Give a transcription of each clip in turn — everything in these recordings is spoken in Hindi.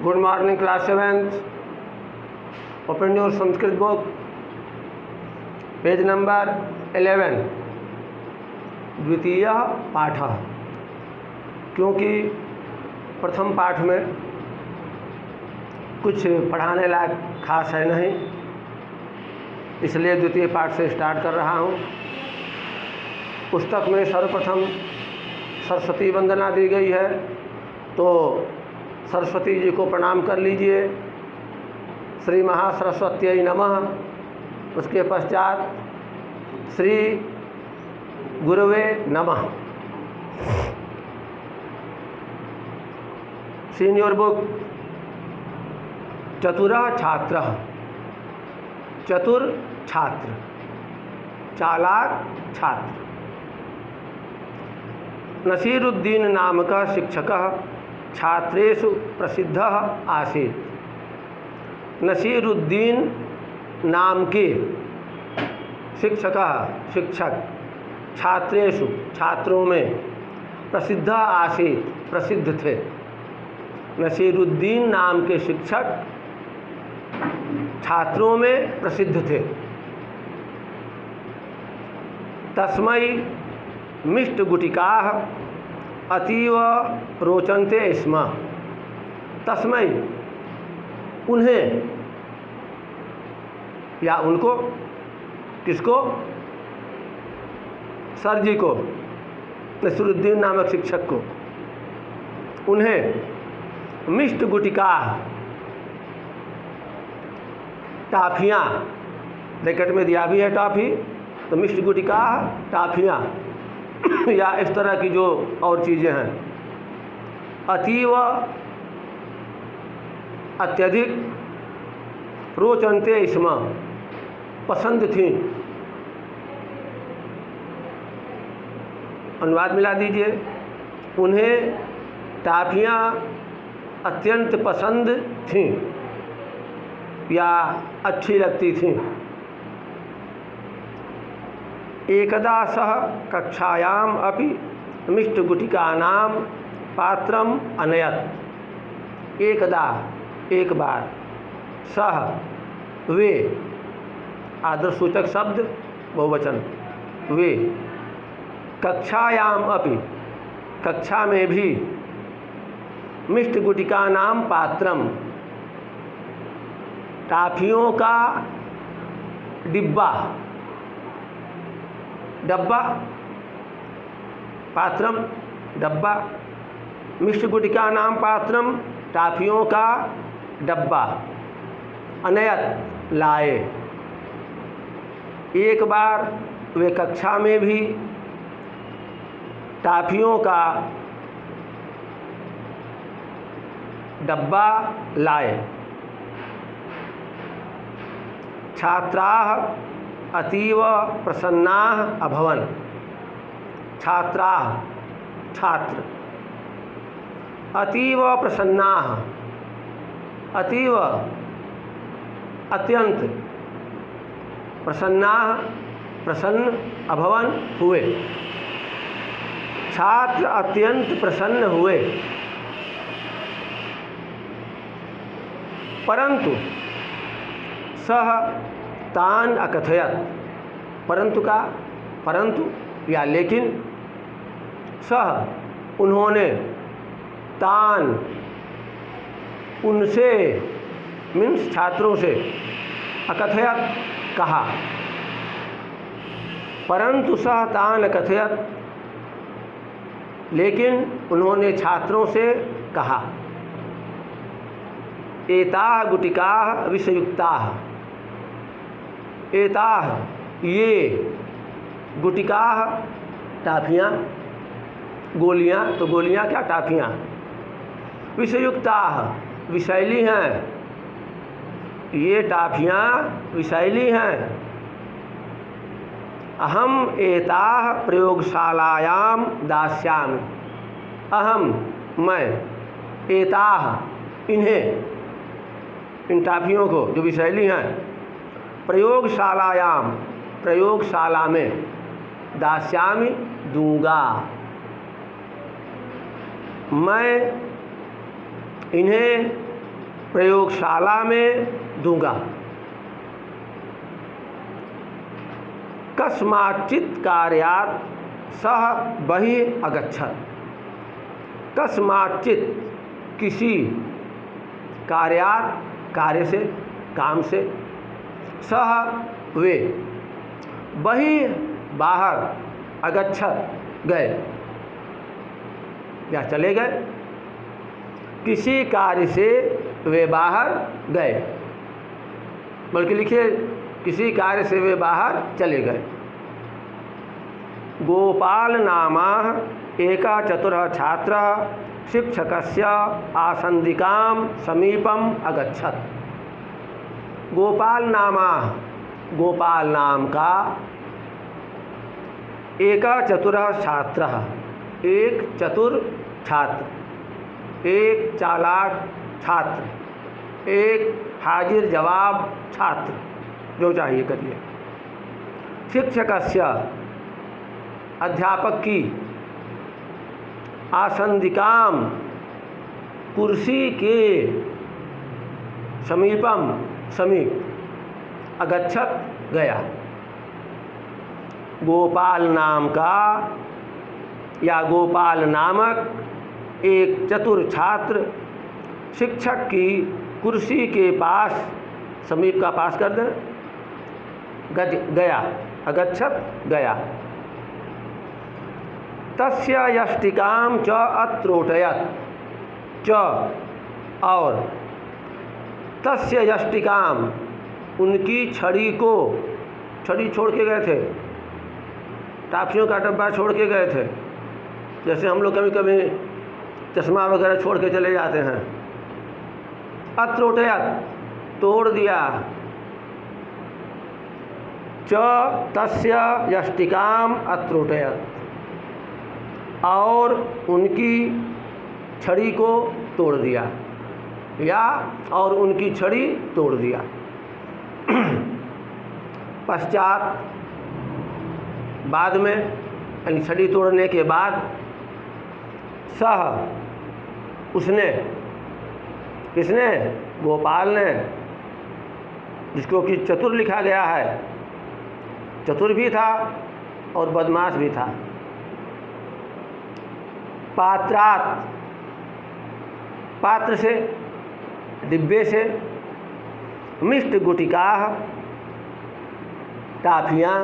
Good morning class 7th। Open your Sanskrit book, page number 11, द्वितीय पाठ। क्योंकि प्रथम पाठ में कुछ पढ़ाने लायक खास है नहीं, इसलिए द्वितीय पाठ से स्टार्ट कर रहा हूँ। पुस्तक में सर्वप्रथम सरस्वती वंदना दी गई है, तो सरस्वती जी को प्रणाम कर लीजिए। श्री महासरस्वत्यै नमः। उसके पश्चात श्री गुरवे नमः। सीनियर बुक चतुरः छात्रः। चतुर छात्र, चालाक छात्र। नसीरुद्दीन नामक शिक्षकः छात्रेषु प्रसिद्धः आसीत्। नसीरुद्दीन नाम के शिक्षक छात्रेषु छात्रों में प्रसिद्ध आसीत् प्रसिद्ध थे। नसीरुद्दीन नाम के शिक्षक छात्रों में प्रसिद्ध थे। तस्मै मिष्ट गुटिकाः अतीव रोचन्ते स्म। तस्मै उन्हें या उनको, किसको? सर जी को, नसीरुद्दीन नामक शिक्षक को। उन्हें मिष्ट गुटिका, टाफियाँ, ब्रैकेट में दिया भी है टॉफ़ी, तो मिष्ट गुटिका टाफियाँ या इस तरह की जो और चीज़ें हैं, अतीव अत्यधिक रोचन्ते स्म, पसंद थीं। अनुवाद मिला दीजिए। उन्हें टाफियाँ अत्यंत पसंद थीं या अच्छी लगती थीं। एकदा सह कक्षायाम अपि मिष्टगुटिकानां पात्रम अनयत। एकदा, एक बार, सह वे, आदर्शसूचक शब्द बहुवचन, वे, कक्षायाम अपि, कक्षा में भी, मिष्टगुटिकानां पात्रम, टाफियों का डिब्बा, डब्बा, पात्रम डब्बा, मिष्टगुटिका नाम पात्रम, टाफियों का डब्बा, अनयत लाए। एक बार वे कक्षा में भी टाफियों का डब्बा लाए। छात्राः अतीव प्रसन्नाः अभवन्। छात्राः, छात्र, अतीव प्रसन्नाः, अतीव, अत्यंत, प्रसन्नाः, प्रसन्न, अभवन्, हुए। छात्र अत्यंत प्रसन्न हुए। परंतु सह तान अकथयत। परंतु का, परंतु या लेकिन, सह उन्होंने, तान उनसे, मीन्स छात्रों से, अकथयत कहा। परंतु सह तान अकथयत, लेकिन उन्होंने छात्रों से कहा। एताः गुटिकाः विषयुक्ताः। एताः, ये, गुटिकाः, टाफियाँ, गोलियाँ, तो गोलियाँ क्या, टाफियाँ, विषयुक्ताः, विषैली हैं। ये टाफियाँ विषैली हैं। अहम एताः प्रयोगशालायां दास्यामि। अहम, मैं, एताः, इन्हें, इन टाफियों को जो विषैली हैं, प्रयोगशालायाम, प्रयोगशाला में, दास्यामि, दूंगा। मैं इन्हें प्रयोगशाला में दूंगा। कस्माच्चित् कार्यात् सह बहिः अगच्छत्। कस्माच्चित् किसी, कार्यात् कार्य से, काम से, सह वे, बहिः बाहर, अगच्छत् गए या चले गए। किसी कार्य से वे बाहर गए, बल्कि लिखिए किसी कार्य से वे बाहर चले गए। गोपाल नामा एका चतुरः छात्रः शिक्षकस्य आसंदिकां समीपम अगच्छत्। गोपाल नामा, गोपाल नाम का एका चतुरः छात्रः, एक चतुर छात्र, एक चालाक छात्र, एक हाजिर जवाब छात्र, जो चाहिए करिए। शिक्षकस्य अध्यापक की, आसंदिकाम कुर्सी के, समीपम समीप, अगच्छत गया। गोपाल नाम का या गोपाल नामक एक चतुर छात्र शिक्षक की कुर्सी के पास, समीप का पास कर दें, गया, अगच्छत गया। तस्य यष्टिकां च अत्रोटयत्। च और, तस्य यष्टिकां उनकी छड़ी को, छड़ी छोड़ के गए थे, टाफियों का डब्बा छोड़ के गए थे, जैसे हम लोग कभी कभी चश्मा वगैरह छोड़ के चले जाते हैं। अत्रोटयत् तोड़ दिया। च तस्य यष्टिकाम अत्रोटयत् और उनकी छड़ी को तोड़ दिया, या और उनकी छड़ी तोड़ दिया। पश्चात बाद में, यानी छड़ी तोड़ने के बाद, सह उसने, किसने, गोपाल ने, जिसको कि चतुर लिखा गया है, चतुर भी था और बदमाश भी था। पात्रात, पात्र से, डिब्बे से, मिष्ट गुटिकाः टाफियाँ,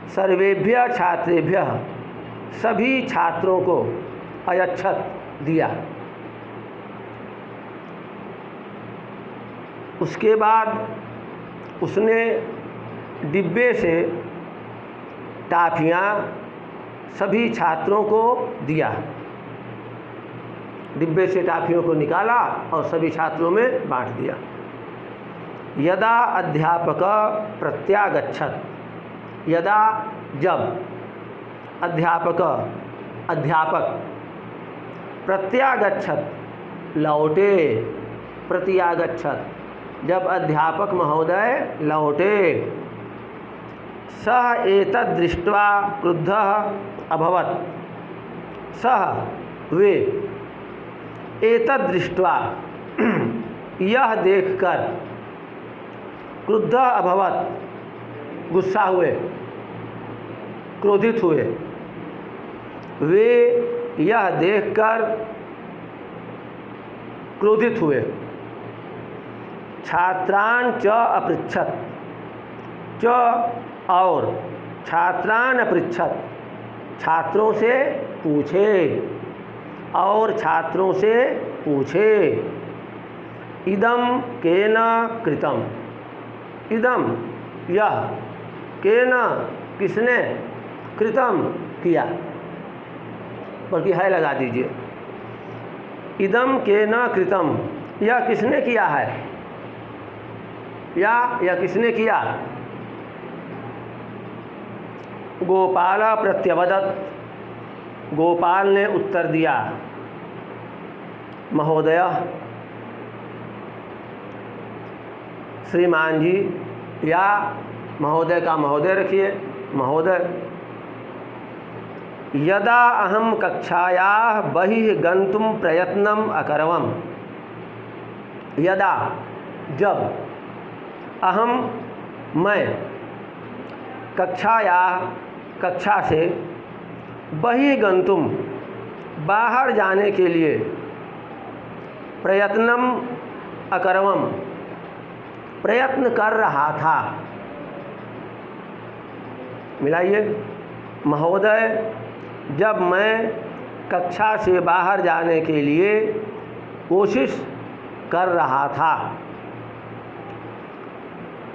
सर्वेभ्य छात्रेभ्यः सभी छात्रों को, अयच्छत दिया। उसके बाद उसने डिब्बे से टाफियाँ सभी छात्रों को दिया। डिब्बे से टाफियों को निकाला और सभी छात्रों में बांट दिया। यदा अध्यापक प्रत्यागच्छत्। यदा जब, अध्यापक अध्यापक, प्रत्यागच्छत् लौटे, प्रत्यागच्छत् जब अध्यापक महोदय लौटे। सः एतद् दृष्ट्वा क्रुद्धः अभवत्। सः वे, एतद् दृष्ट्वा यह देखकर, क्रुद्धः अभवत् गुस्सा हुए, क्रोधित हुए। वे यह देखकर क्रोधित हुए। छात्रान् च अपृच्छत्। च और, छात्रान् अपृच्छत् छात्रों से पूछे, और छात्रों से पूछे। इदं केन कृतम्। इदं यह, केन किसने, कृतम किया, बल्कि है लगा दीजिए। इदं केन कृतम, यह किसने किया है, या किसने किया। गोपाल प्रत्यवदत्। गोपाल ने उत्तर दिया, महोदय, श्रीमान जी, या महोदय का महोदय रखिए, महोदय। यदा अहम कक्षायाः बहिः गन्तुं प्रयत्नम् अकरवम्। यदा जब अहम मैं कक्षा से बहिर्गन्तुम बाहर जाने के लिए प्रयत्नम अकरवम प्रयत्न कर रहा था। मिलाइए, महोदय जब मैं कक्षा से बाहर जाने के लिए कोशिश कर रहा था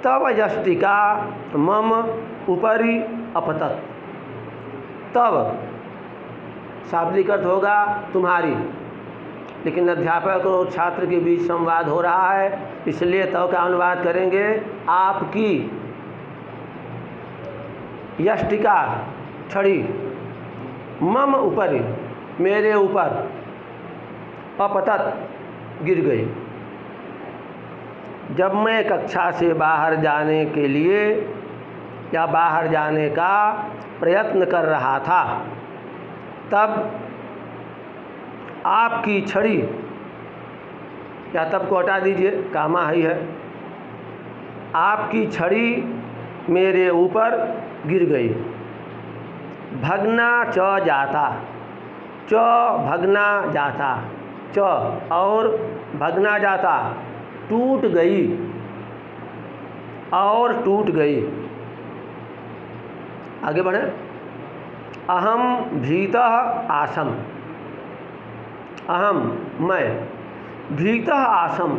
तब यष्टिका मम उपरि अपतत। तब शाब्दिक अर्थ होगा तुम्हारी, लेकिन अध्यापक और छात्र के बीच संवाद हो रहा है, इसलिए तब का अनुवाद करेंगे आपकी यष्टिका छड़ी मम ऊपर मेरे ऊपर अपतत गिर गई। जब मैं कक्षा से बाहर जाने के लिए या बाहर जाने का प्रयत्न कर रहा था तब आपकी छड़ी, या तब को हटा दीजिए, कामा ही है, आपकी छड़ी मेरे ऊपर गिर गई। भगना च जाता, च भगना जाता, च और भगना जाता टूट गई और टूट गई। आगे बढ़े। अहम भीतः आसम, अहम मैं, भीतः आसम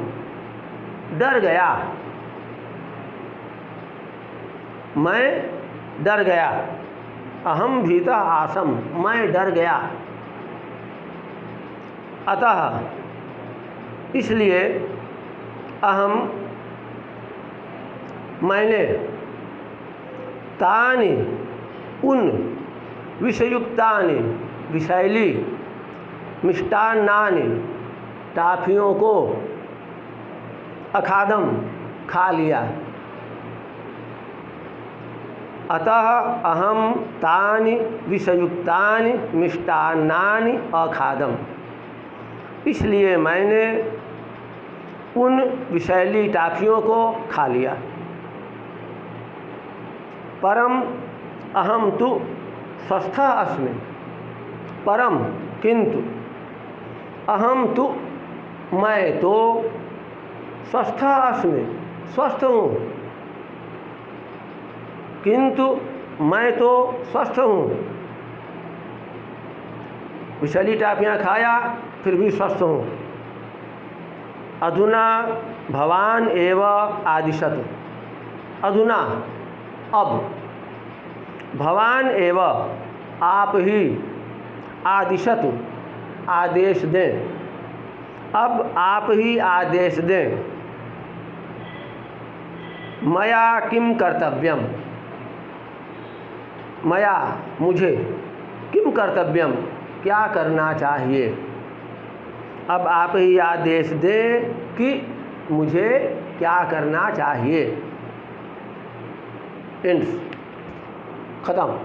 डर गया, मैं डर गया। अहम भीतः आसम मैं डर गया। अतः इसलिए अहम मैंने तानि उन विषयुक्तानि विषैली मिष्टान्नानि टाफियों को अखादम खा लिया। अतः अहम तानि विषयुक्तानि मिष्टान्नानि अखादम, इसलिए मैंने उन विषैली टाफियों को खा लिया। परम अहम तु स्वस्थः अस्मि, परम किंतु, अहम तु मैं तो, स्वस्थः अस्मि स्वस्थ हूँ, किंतु मैं तो स्वस्थ हूँ। विषैली टाफियाँ खाया फिर भी स्वस्थ हूँ। अधुना भवान एव आदिशतु, अधुना अब, भवान एव आप ही, आदिशतु आदेश दें, अब आप ही आदेश दें। मया किम कर्तव्यम, मया मुझे, किम कर्तव्यम क्या करना चाहिए। अब आप ही आदेश दें कि मुझे क्या करना चाहिए। एंड खत्म।